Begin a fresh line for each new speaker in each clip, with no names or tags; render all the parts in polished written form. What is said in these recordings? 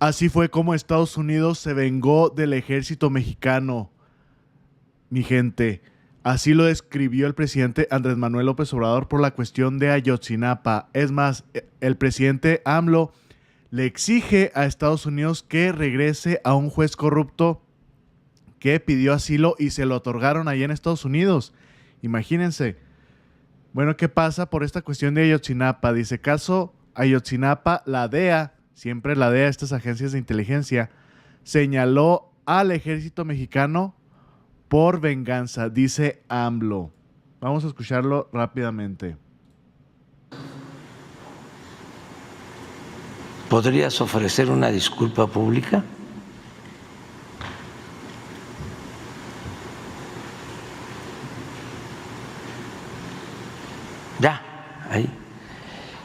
Así fue como Estados Unidos se vengó del ejército mexicano, mi gente. Así lo describió el presidente Andrés Manuel López Obrador por la cuestión de Ayotzinapa. Es más, el presidente AMLO le exige a Estados Unidos que regrese a un juez corrupto que pidió asilo y se lo otorgaron allá en Estados Unidos. Imagínense. Bueno, ¿qué pasa por esta cuestión de Ayotzinapa? Dice, caso Ayotzinapa, la DEA, siempre la DEA, estas agencias de inteligencia, señaló al ejército mexicano por venganza, dice AMLO. Vamos a escucharlo rápidamente.
¿Podrías ofrecer una disculpa pública? Ya, ahí.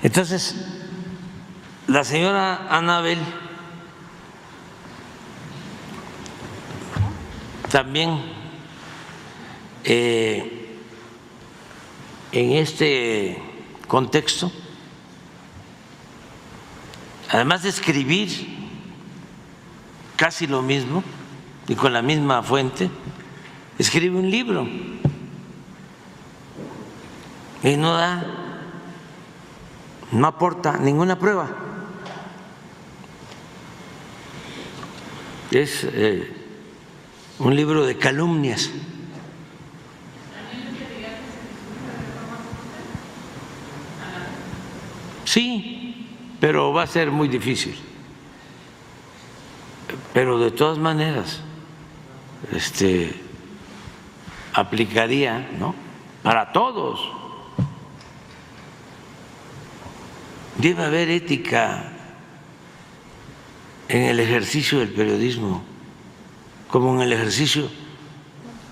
Entonces, la señora Anabel también en este contexto, además de escribir casi lo mismo y con la misma fuente, escribe un libro y no aporta ninguna prueba. Es un libro de calumnias. Sí, pero va a ser muy difícil. Pero de todas maneras, aplicaría, ¿no?, para todos. Debe haber ética en el ejercicio del periodismo, como en el ejercicio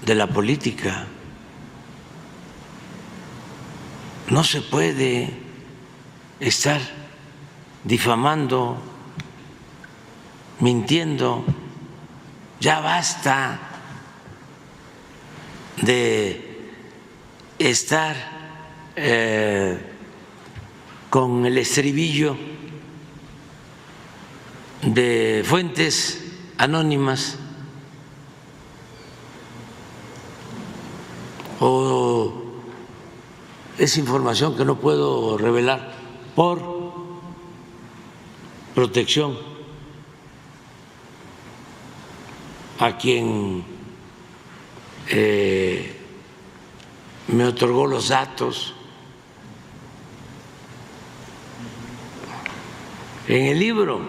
de la política. No se puede estar difamando, mintiendo. Ya basta de estar con el estribillo de fuentes anónimas o es información que no puedo revelar por protección a quien me otorgó los datos. En el libro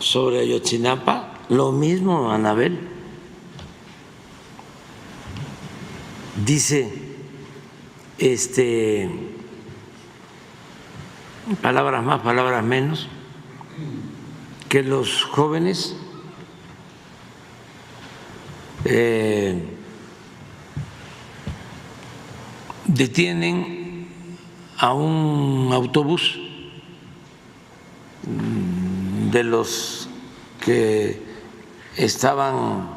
sobre Ayotzinapa, lo mismo, Anabel. Dice, palabras más, palabras menos, que los jóvenes detienen a un autobús de los que estaban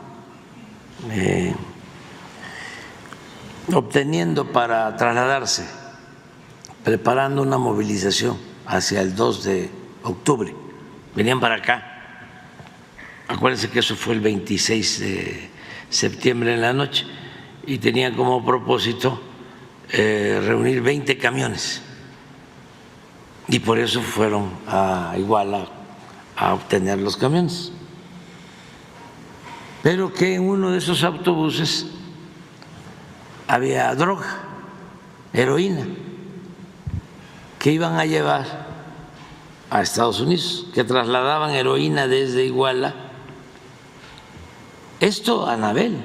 obteniendo para trasladarse, preparando una movilización hacia el 2 de octubre. Venían para acá. Acuérdense que eso fue el 26 de septiembre en la noche y tenían como propósito reunir 20 camiones. Y por eso fueron a Iguala a obtener los camiones. Pero que en uno de esos autobuses había droga, heroína, que iban a llevar a Estados Unidos, que trasladaban heroína desde Iguala. Esto, Anabel,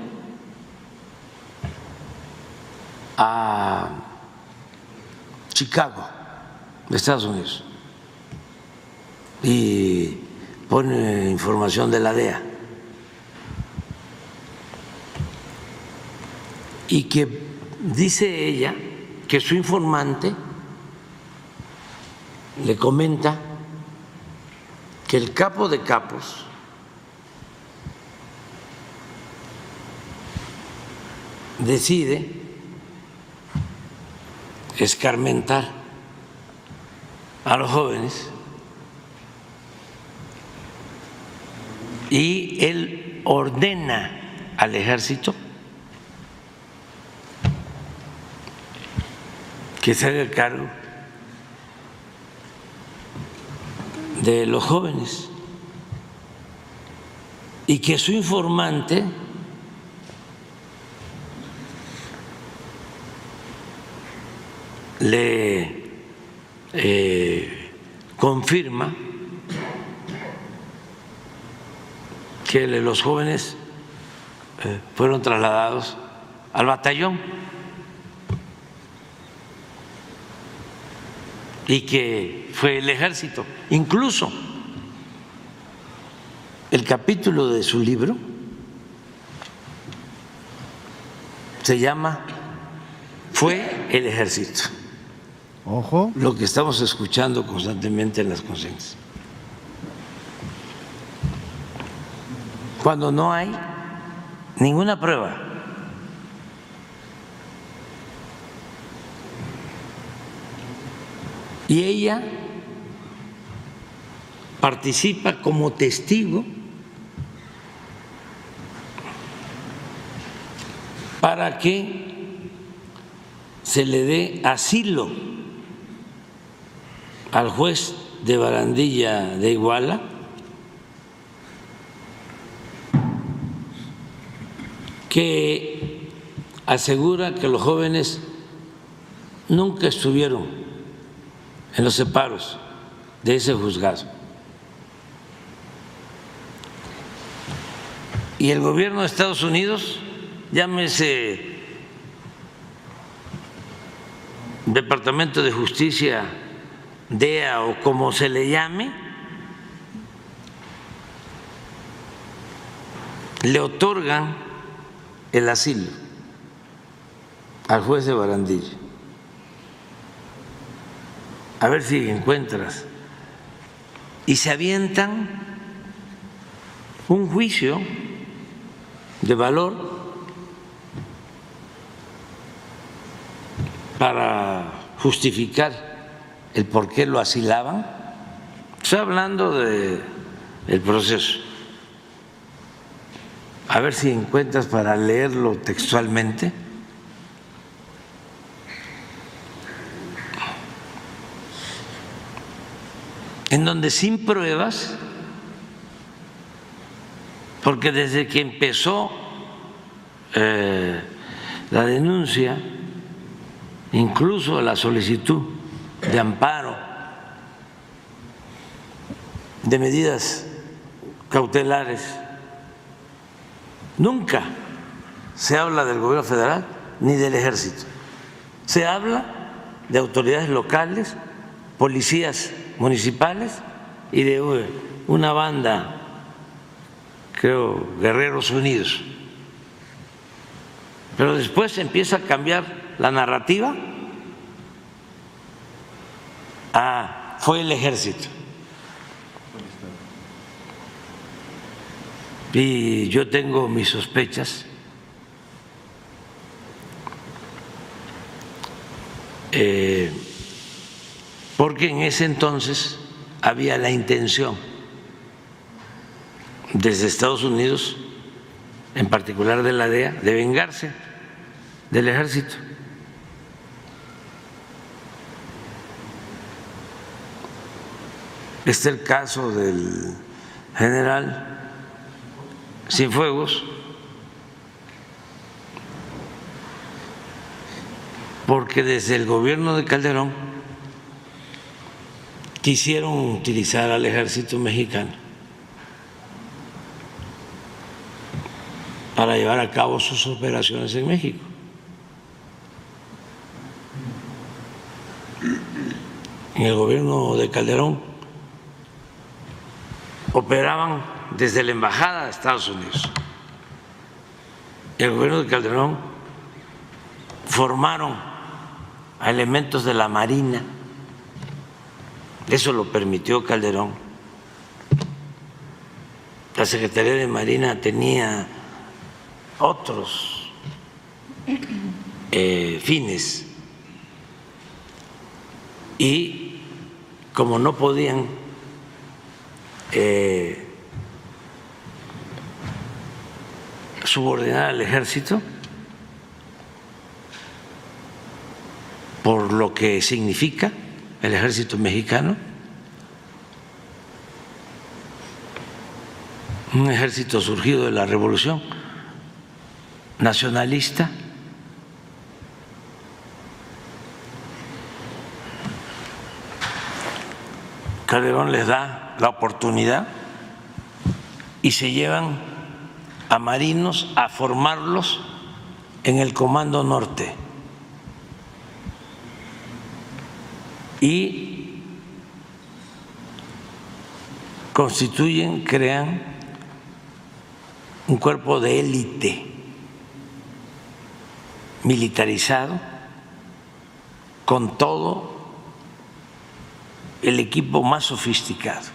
a Chicago, de Estados Unidos, y pone información de la DEA, y que dice ella que su informante le comenta que el capo de capos decide escarmentar a los jóvenes y él ordena al ejército que se haga cargo de los jóvenes y que su informante le confirma que los jóvenes fueron trasladados al batallón y que fue el ejército. Incluso el capítulo de su libro se llama Fue el ejército.
Ojo.
Lo que estamos escuchando constantemente en las consignas. Cuando no hay ninguna prueba. Y ella participa como testigo para que se le dé asilo al juez de Barandilla de Iguala, que asegura que los jóvenes nunca estuvieron en los separos de ese juzgado. Y el gobierno de Estados Unidos, llámese Departamento de Justicia, DEA o como se le llame, le otorgan el asilo al juez de Barandilla. A ver si encuentras. Y se avientan un juicio de valor para justificar el por qué lo asilaban. Estoy hablando del proceso. A ver si encuentras para leerlo textualmente. En donde sin pruebas, porque desde que empezó la denuncia, incluso la solicitud de amparo, de medidas cautelares, nunca se habla del gobierno federal ni del ejército. Se habla de autoridades locales, policías municipales y de una banda, creo, Guerreros Unidos. Pero después empieza a cambiar la narrativa. Fue el ejército. Y yo tengo mis sospechas porque en ese entonces había la intención desde Estados Unidos, en particular de la DEA, de vengarse del ejército. Este es el caso del general Cienfuegos, porque desde el gobierno de Calderón quisieron utilizar al ejército mexicano para llevar a cabo sus operaciones en México. En el gobierno de Calderón operaban desde la embajada de Estados Unidos. En el gobierno de Calderón formaron a elementos de la Marina. Eso lo permitió Calderón. La Secretaría de Marina tenía otros fines y como no podían subordinar al ejército por lo que significa el ejército mexicano, un ejército surgido de la revolución nacionalista, Calderón les da la oportunidad y se llevan a marinos a formarlos en el Comando Norte y constituyen, crean un cuerpo de élite militarizado con todo el equipo más sofisticado.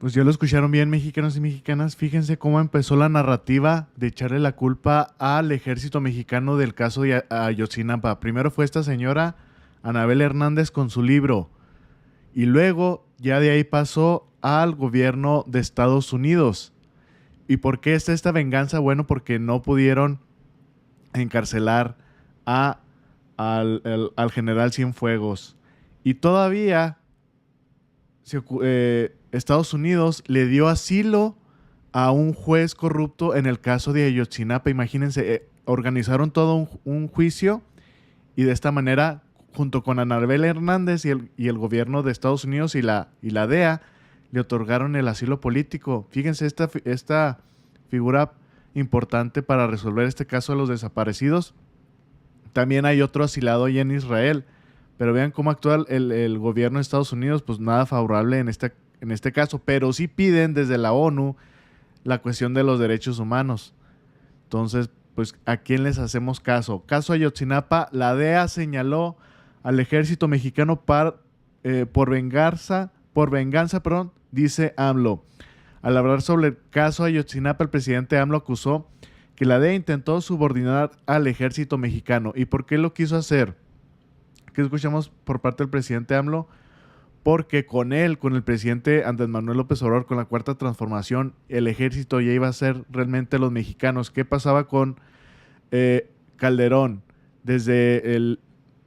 Pues ya lo escucharon bien, mexicanos y mexicanas. Fíjense cómo empezó la narrativa de echarle la culpa al ejército mexicano del caso de Ayotzinapa. Primero fue esta señora Anabel Hernández con su libro, y luego ya de ahí pasó al gobierno de Estados Unidos. ¿Y por qué está esta venganza? Bueno, porque no pudieron encarcelar al general Cienfuegos. Y todavía Estados Unidos le dio asilo a un juez corrupto en el caso de Ayotzinapa. Imagínense, organizaron todo un juicio, y de esta manera, junto con Anabel Hernández y el gobierno de Estados Unidos y la DEA, le otorgaron el asilo político. Fíjense esta figura importante para resolver este caso de los desaparecidos. También hay otro asilado allá en Israel, pero vean cómo actúa el gobierno de Estados Unidos, pues nada favorable en este caso, pero sí piden desde la ONU la cuestión de los derechos humanos. Entonces, pues, ¿a quién les hacemos caso? Caso Ayotzinapa, la DEA señaló al ejército mexicano por venganza, dice AMLO. Al hablar sobre el caso Ayotzinapa, el presidente AMLO acusó que la DEA intentó subordinar al ejército mexicano. ¿Y por qué lo quiso hacer? ¿Qué escuchamos por parte del presidente AMLO? Porque con el presidente Andrés Manuel López Obrador, con la Cuarta Transformación, el ejército ya iba a ser realmente los mexicanos. ¿Qué pasaba con Calderón desde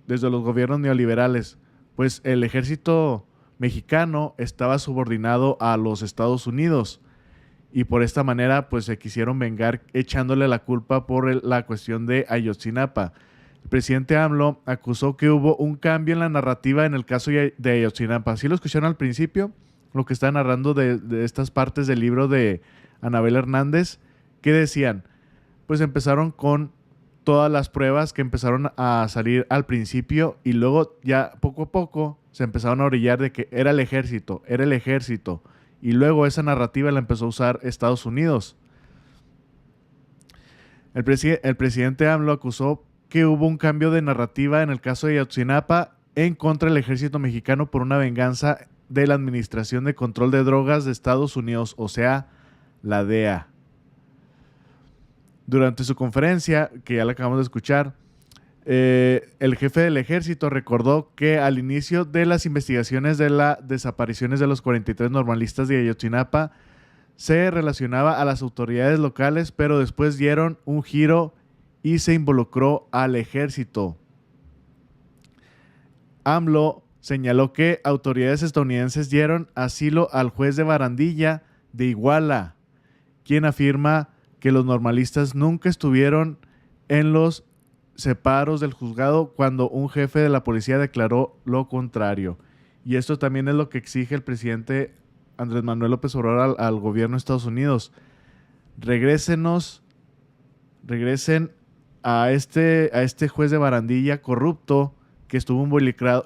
los gobiernos neoliberales? Pues el ejército mexicano estaba subordinado a los Estados Unidos, y por esta manera pues se quisieron vengar echándole la culpa por la cuestión de Ayotzinapa. El presidente AMLO acusó que hubo un cambio en la narrativa en el caso de Ayotzinapa. ¿Sí lo escucharon al principio? Lo que está narrando de estas partes del libro de Anabel Hernández. ¿Qué decían? Pues empezaron con todas las pruebas que empezaron a salir al principio, y luego ya poco a poco se empezaron a orillar de que era el ejército, y luego esa narrativa la empezó a usar Estados Unidos. El presidente AMLO acusó que hubo un cambio de narrativa en el caso de Ayotzinapa en contra del ejército mexicano por una venganza de la Administración de Control de Drogas de Estados Unidos, o sea, la DEA. Durante su conferencia, que ya la acabamos de escuchar, el jefe del ejército recordó que al inicio de las investigaciones de las desapariciones de los 43 normalistas de Ayotzinapa se relacionaba a las autoridades locales, pero después dieron un giro y se involucró al ejército. AMLO señaló que autoridades estadounidenses dieron asilo al juez de Barandilla de Iguala, quien afirma que los normalistas nunca estuvieron en los separos del juzgado cuando un jefe de la policía declaró lo contrario. Y esto también es lo que exige el presidente Andrés Manuel López Obrador al gobierno de Estados Unidos. Regresen a este juez de Barandilla corrupto que estuvo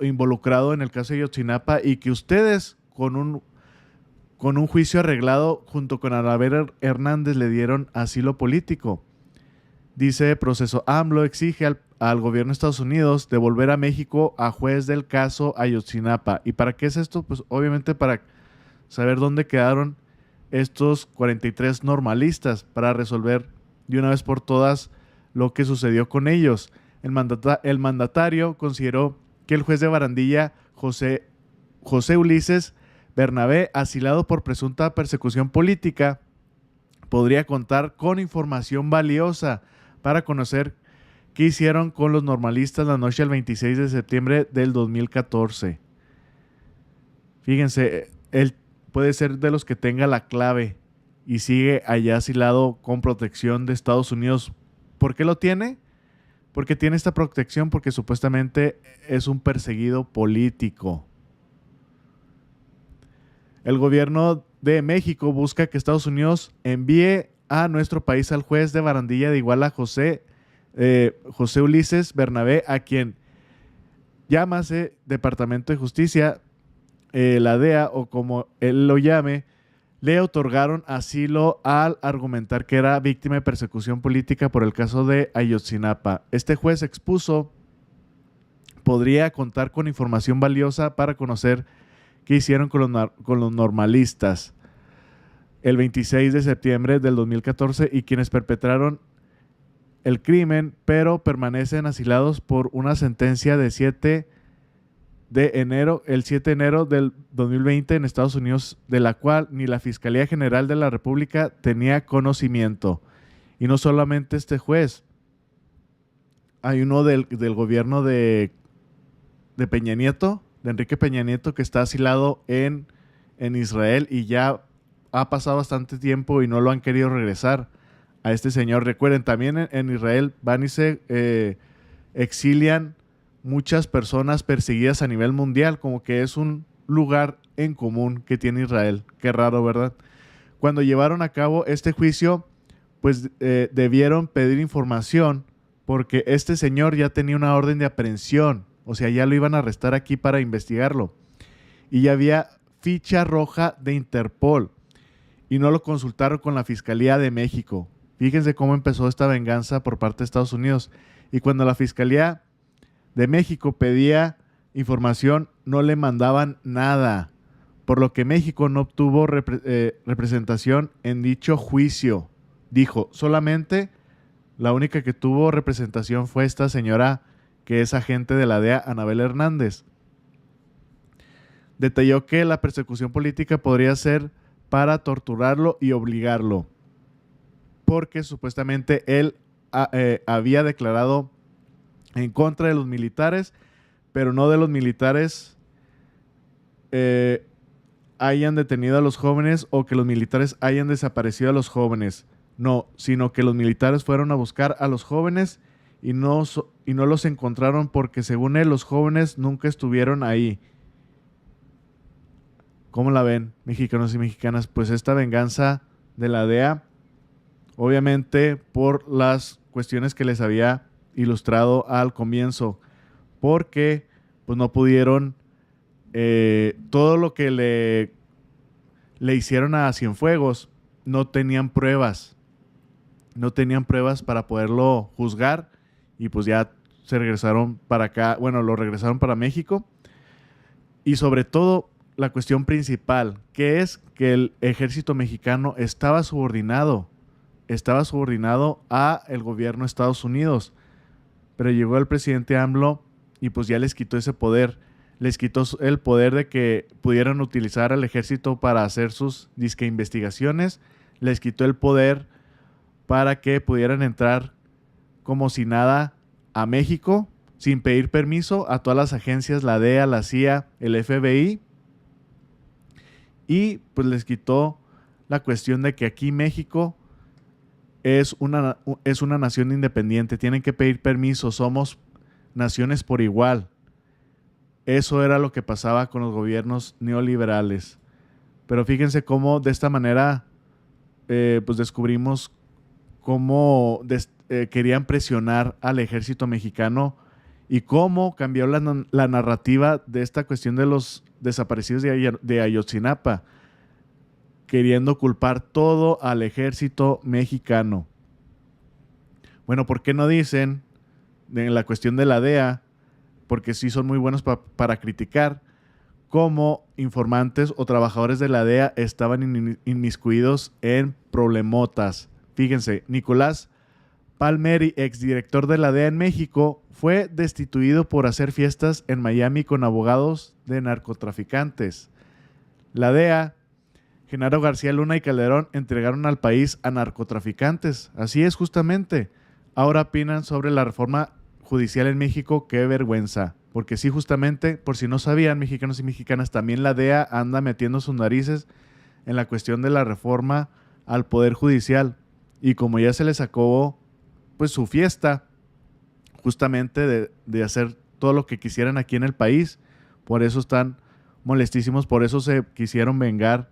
involucrado en el caso de Ayotzinapa, y que ustedes con un juicio arreglado junto con Anabel Hernández le dieron asilo político. Dice Proceso: AMLO exige al gobierno de Estados Unidos devolver a México a juez del caso Ayotzinapa. ¿Y para qué es esto? Pues obviamente para saber dónde quedaron estos 43 normalistas, para resolver de una vez por todas lo que sucedió con ellos. El mandatario consideró que el juez de Barandilla, José Ulises Bernabé, asilado por presunta persecución política, podría contar con información valiosa para conocer qué hicieron con los normalistas la noche del 26 de septiembre del 2014. Fíjense, él puede ser de los que tenga la clave y sigue allá asilado con protección de Estados Unidos. ¿Por qué lo tiene? Porque tiene esta protección porque supuestamente es un perseguido político. El gobierno de México busca que Estados Unidos envíe a nuestro país al juez de Barandilla de Iguala, José Ulises Bernabé, a quien llámase Departamento de Justicia, la DEA o como él lo llame, le otorgaron asilo al argumentar que era víctima de persecución política por el caso de Ayotzinapa. Este juez expuso podría contar con información valiosa para conocer qué hicieron con los normalistas el 26 de septiembre del 2014 y quienes perpetraron el crimen, pero permanecen asilados por una sentencia de 7 de enero del 2020 en Estados Unidos, de la cual ni la Fiscalía General de la República tenía conocimiento. Y no solamente este juez, hay uno del gobierno de Peña Nieto, de Enrique Peña Nieto, que está asilado en Israel y ya ha pasado bastante tiempo y no lo han querido regresar a este señor. Recuerden, también en Israel van y se exilian muchas personas perseguidas a nivel mundial, como que es un lugar en común que tiene Israel. Qué raro, ¿verdad? Cuando llevaron a cabo este juicio, pues debieron pedir información porque este señor ya tenía una orden de aprehensión, o sea, ya lo iban a arrestar aquí para investigarlo. Y ya había ficha roja de Interpol y no lo consultaron con la Fiscalía de México. Fíjense cómo empezó esta venganza por parte de Estados Unidos. Y cuando la Fiscalía de México pedía información, no le mandaban nada, por lo que México no obtuvo representación en dicho juicio. Dijo, solamente la única que tuvo representación fue esta señora que es agente de la DEA, Anabel Hernández. Detalló que la persecución política podría ser para torturarlo y obligarlo, porque supuestamente él había declarado en contra de los militares, pero no de los militares hayan detenido a los jóvenes o que los militares hayan desaparecido a los jóvenes. No, sino que los militares fueron a buscar a los jóvenes y no los encontraron porque según él los jóvenes nunca estuvieron ahí. ¿Cómo la ven, mexicanos y mexicanas? Pues esta venganza de la DEA, obviamente por las cuestiones que les había ilustrado al comienzo, porque pues no pudieron todo lo que le hicieron a Cienfuegos, no tenían pruebas para poderlo juzgar y pues ya se regresaron para acá, bueno, lo regresaron para México. Y sobre todo la cuestión principal, que es que el ejército mexicano estaba subordinado a el gobierno de Estados Unidos, pero llegó el presidente AMLO y pues ya les quitó ese poder, les quitó el poder de que pudieran utilizar al ejército para hacer sus disque investigaciones, les quitó el poder para que pudieran entrar como si nada a México sin pedir permiso a todas las agencias, la DEA, la CIA, el FBI, y pues les quitó la cuestión de que aquí México es una nación independiente, tienen que pedir permiso, somos naciones por igual. Eso era lo que pasaba con los gobiernos neoliberales. Pero fíjense cómo de esta manera pues descubrimos cómo querían presionar al ejército mexicano y cómo cambió la narrativa de esta cuestión de los desaparecidos de Ayotzinapa, queriendo culpar todo al ejército mexicano. Bueno, ¿por qué no dicen en la cuestión de la DEA? Porque sí son muy buenos para criticar cómo informantes o trabajadores de la DEA estaban inmiscuidos en problemotas. Fíjense, Nicolás Palmeri, exdirector de la DEA en México, fue destituido por hacer fiestas en Miami con abogados de narcotraficantes. La DEA, Genaro García Luna y Calderón entregaron al país a narcotraficantes. Así es, justamente. Ahora opinan sobre la reforma judicial en México. ¡Qué vergüenza! Porque sí, justamente, por si no sabían, mexicanos y mexicanas, también la DEA anda metiendo sus narices en la cuestión de la reforma al Poder Judicial. Y como ya se les acabó pues su fiesta, justamente de hacer todo lo que quisieran aquí en el país, por eso están molestísimos, por eso se quisieron vengar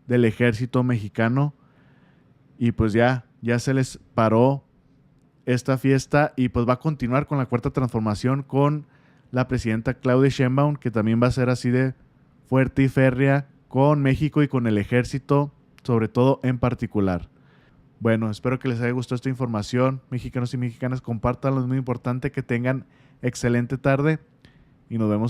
del ejército mexicano y pues ya se les paró esta fiesta y pues va a continuar con la cuarta transformación con la presidenta Claudia Sheinbaum, que también va a ser así de fuerte y férrea con México y con el ejército, sobre todo en particular. Bueno, espero que les haya gustado esta información. Mexicanos y mexicanas, compártanlo, es muy importante. Que tengan excelente tarde y nos vemos.